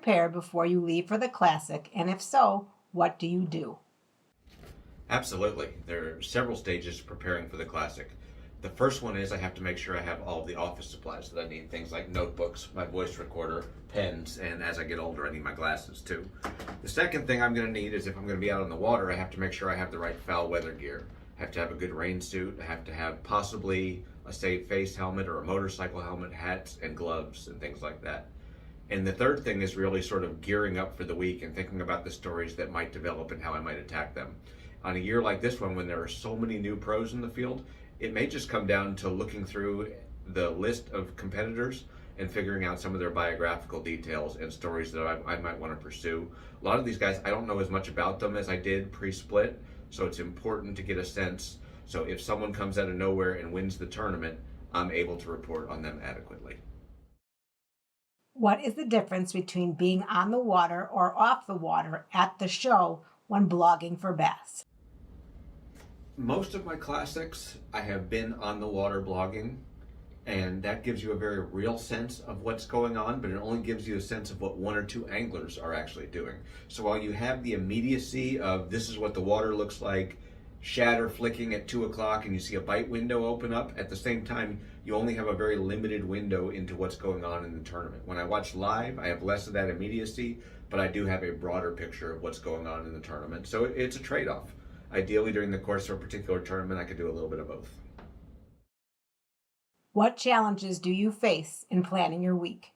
prepare before you leave for the Classic? And if so, what do you do? Absolutely. There are several stages to preparing for the Classic. The first one is I have to make sure I have all of the office supplies that I need. Things like notebooks, my voice recorder, pens, and as I get older, I need my glasses too. The second thing I'm going to need is if I'm going to be out on the water, I have to make sure I have the right foul weather gear. I have to have a good rain suit. I have to have possibly a safe face helmet or a motorcycle helmet, hats, and gloves, and things like that. And the third thing is really sort of gearing up for the week and thinking about the stories that might develop and how I might attack them. On a year like this one, when there are so many new pros in the field, it may just come down to looking through the list of competitors and figuring out some of their biographical details and stories that I might want to pursue. A lot of these guys, I don't know as much about them as I did pre-split, so it's important to get a sense. So if someone comes out of nowhere and wins the tournament, I'm able to report on them adequately. What is the difference between being on the water or off the water at the show when blogging for Bass? Most of my classics, I have been on the water blogging, and that gives you a very real sense of what's going on, but it only gives you a sense of what one or two anglers are actually doing. So while you have the immediacy of this is what the water looks like, shatter flicking at 2 o'clock and you see a bite window open up, at the same time, you only have a very limited window into what's going on in the tournament. When I watch live, I have less of that immediacy, but I do have a broader picture of what's going on in the tournament. So it's a trade-off. Ideally, during the course of a particular tournament, I could do a little bit of both. What challenges do you face in planning your week?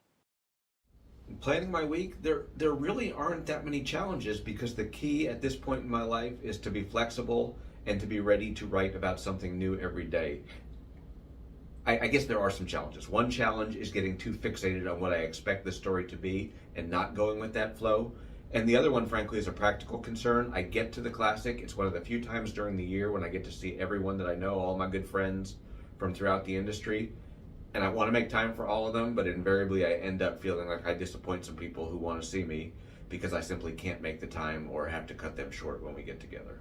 In planning my week, there really aren't that many challenges because the key at this point in my life is to be flexible and to be ready to write about something new every day. I guess there are some challenges. One challenge is getting too fixated on what I expect the story to be and not going with that flow. And the other one, frankly, is a practical concern. I get to the Classic. It's one of the few times during the year when I get to see everyone that I know, all my good friends from throughout the industry. And I want to make time for all of them, but invariably I end up feeling like I disappoint some people who want to see me because I simply can't make the time or have to cut them short when we get together.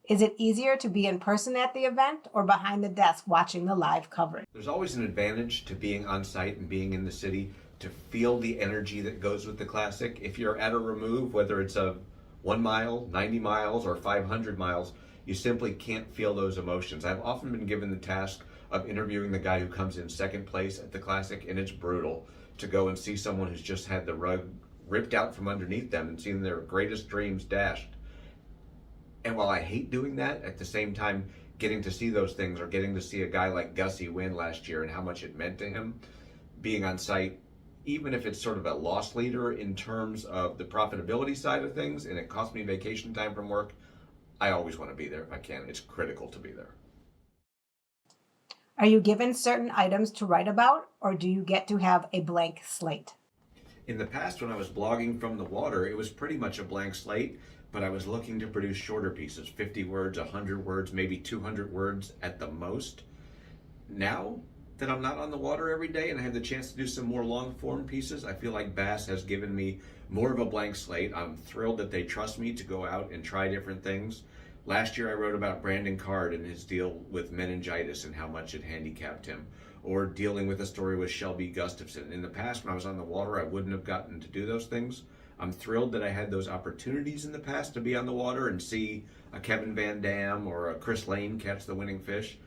Is it easier to be in person at the event or behind the desk watching the live coverage? There's always an advantage to being on site and being in the city to feel the energy that goes with the Classic. If you're at a remove, whether it's a 1 mile, 90 miles, or 500 miles, you simply can't feel those emotions. I've often been given the task of interviewing the guy who comes in second place at the Classic, and it's brutal to go and see someone who's just had the rug ripped out from underneath them and seen their greatest dreams dashed. And while I hate doing that, at the same time, getting to see those things or getting to see a guy like Gussie win last year and how much it meant to him, being on site, even if it's sort of a loss leader in terms of the profitability side of things and it costs me vacation time from work, I always want to be there if I can. It's critical to be there. Are you given certain items to write about, or do you get to have a blank slate? In the past, when I was blogging from the water, it was pretty much a blank slate, but I was looking to produce shorter pieces, 50 words, 100 words, maybe 200 words at the most. Now that I'm not on the water every day and I have the chance to do some more long form pieces, I feel like Bass has given me more of a blank slate. I'm thrilled that they trust me to go out and try different things. Last year I wrote about Brandon Card and his deal with meningitis and how much it handicapped him, or dealing with a story with Shelby Gustafson. In the past, when I was on the water, I wouldn't have gotten to do those things. I'm thrilled that I had those opportunities in the past to be on the water and see a Kevin Van Dam or a Chris Lane catch the winning fish.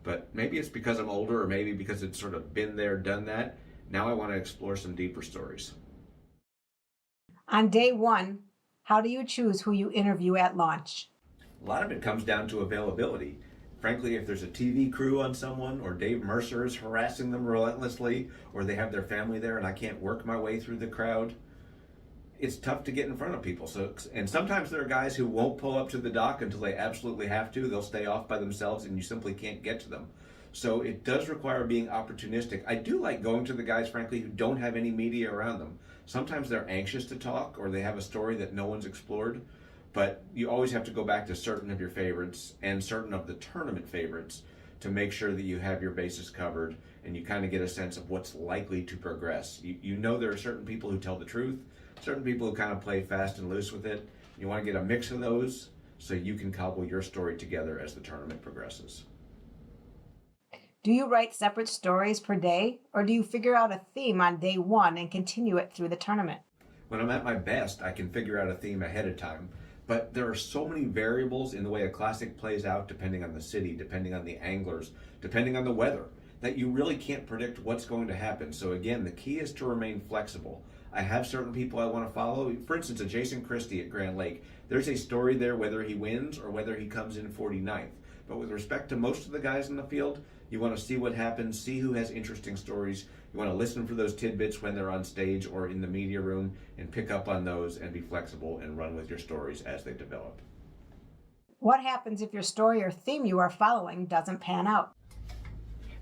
But maybe it's because I'm older, or maybe because it's sort of been there, done that. Now I want to explore some deeper stories. On day one, how do you choose who you interview at launch? A lot of it comes down to availability. Frankly, if there's a TV crew on someone, or Dave Mercer is harassing them relentlessly, or they have their family there and I can't work my way through the crowd, it's tough to get in front of people. And sometimes there are guys who won't pull up to the dock until they absolutely have to. They'll stay off by themselves and you simply can't get to them. So it does require being opportunistic. I do like going to the guys, frankly, who don't have any media around them. Sometimes they're anxious to talk or they have a story that no one's explored, but you always have to go back to certain of your favorites and certain of the tournament favorites to make sure that you have your bases covered and you kind of get a sense of what's likely to progress. You know there are certain people who tell the truth, certain people who kind of play fast and loose with it. You want to get a mix of those so you can cobble your story together as the tournament progresses. Do you write separate stories per day, or do you figure out a theme on day one and continue it through the tournament? When I'm at my best, I can figure out a theme ahead of time. But there are so many variables in the way a classic plays out, depending on the city, depending on the anglers, depending on the weather, that you really can't predict what's going to happen. So again, the key is to remain flexible. I have certain people I want to follow. For instance, a Jason Christie at Grand Lake. There's a story there whether he wins or whether he comes in 49th. But with respect to most of the guys in the field, you want to see what happens, see who has interesting stories. You want to listen for those tidbits when they're on stage or in the media room and pick up on those and be flexible and run with your stories as they develop. What happens if your story or theme you are following doesn't pan out?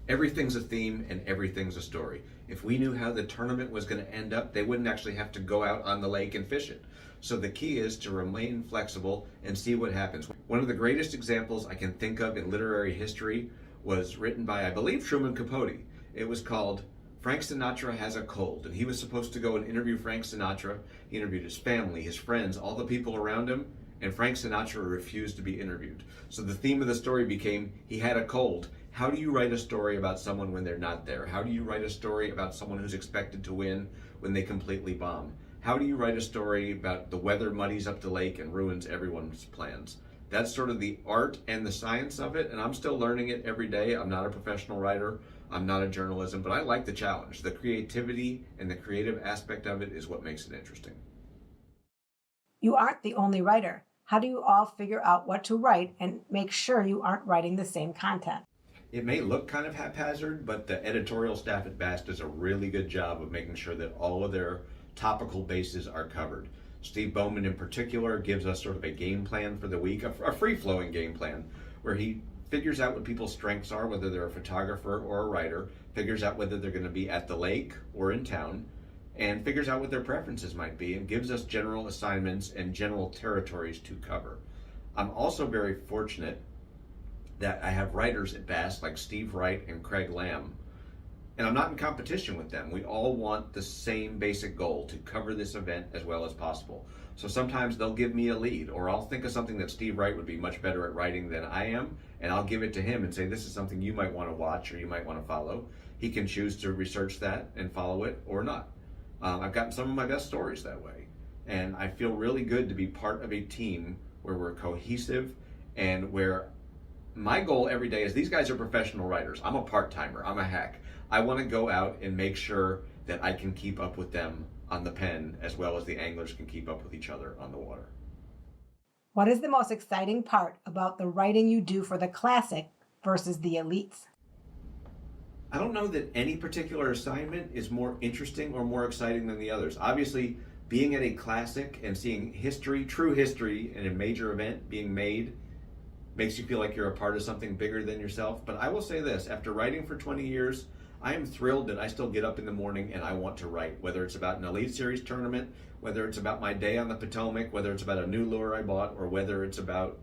Everything's a theme and everything's a story. If we knew how the tournament was going to end up, they wouldn't actually have to go out on the lake and fish it. So the key is to remain flexible and see what happens. One of the greatest examples I can think of in literary history was written by, I believe, Truman Capote. It was called Frank Sinatra Has a Cold, and he was supposed to go and interview Frank Sinatra. He interviewed his family, his friends, all the people around him, and Frank Sinatra refused to be interviewed. So the theme of the story became, he had a cold. How do you write a story about someone when they're not there? How do you write a story about someone who's expected to win when they completely bomb? How do you write a story about the weather muddies up the lake and ruins everyone's plans? That's sort of the art and the science of it, and I'm still learning it every day. I'm not a professional writer. I'm not a journalism, but I like the challenge. The creativity and the creative aspect of it is what makes it interesting. You aren't the only writer. How do you all figure out what to write and make sure you aren't writing the same content? It may look kind of haphazard, but the editorial staff at Bass does a really good job of making sure that all of their topical bases are covered. Steve Bowman in particular gives us sort of a game plan for the week, a free-flowing game plan, where he figures out what people's strengths are, whether they're a photographer or a writer, figures out whether they're going to be at the lake or in town, and figures out what their preferences might be, and gives us general assignments and general territories to cover. I'm also very fortunate that I have writers at Bass like Steve Wright and Craig Lamb, and I'm not in competition with them. We all want the same basic goal, to cover this event as well as possible. So sometimes they'll give me a lead, or I'll think of something that Steve Wright would be much better at writing than I am, and I'll give it to him and say, this is something you might want to watch or you might want to follow. He can choose to research that and follow it or not. I've gotten some of my best stories that way, and I feel really good to be part of a team where we're cohesive and where my goal every day is, these guys are professional writers. I'm a part-timer. I'm a hack. I want to go out and make sure that I can keep up with them on the pen as well as the anglers can keep up with each other on the water. What is the most exciting part about the writing you do for the Classic versus the elites? I don't know that any particular assignment is more interesting or more exciting than the others. Obviously, being at a Classic and seeing history, true history, in a major event being made makes you feel like you're a part of something bigger than yourself. But I will say this, after writing for 20 years, I am thrilled that I still get up in the morning and I want to write, whether it's about an Elite Series tournament, whether it's about my day on the Potomac, whether it's about a new lure I bought, or whether it's about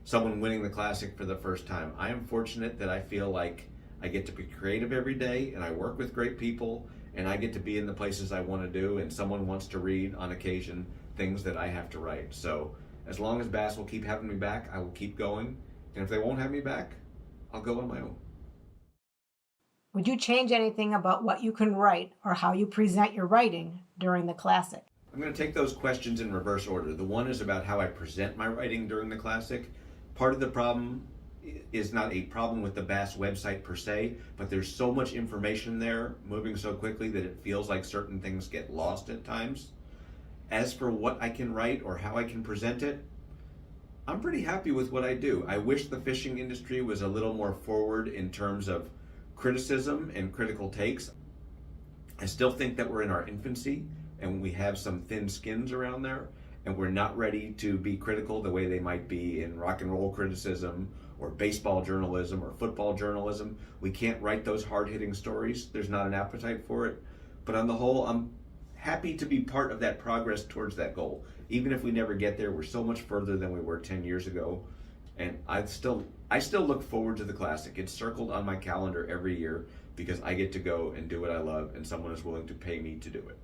someone winning the Classic for the first time. I am fortunate that I feel like I get to be creative every day, and I work with great people, and I get to be in the places I want to do, and someone wants to read on occasion things that I have to write. So as long as Bass will keep having me back, I will keep going. And if they won't have me back, I'll go on my own. Would you change anything about what you can write or how you present your writing during the Classic? I'm going to take those questions in reverse order. The one is about how I present my writing during the Classic. Part of the problem is not a problem with the Bass website per se, but there's so much information there moving so quickly that it feels like certain things get lost at times. As for what I can write or how I can present it, I'm pretty happy with what I do. I wish the fishing industry was a little more forward in terms of criticism and critical takes. I still think that we're in our infancy and we have some thin skins around there, and we're not ready to be critical the way they might be in rock and roll criticism or baseball journalism or football journalism. We can't write those hard-hitting stories. There's not an appetite for it. But on the whole, I'm happy to be part of that progress towards that goal. Even if we never get there, we're so much further than we were 10 years ago. And I still look forward to the Classic. It's circled on my calendar every year because I get to go and do what I love, and someone is willing to pay me to do it.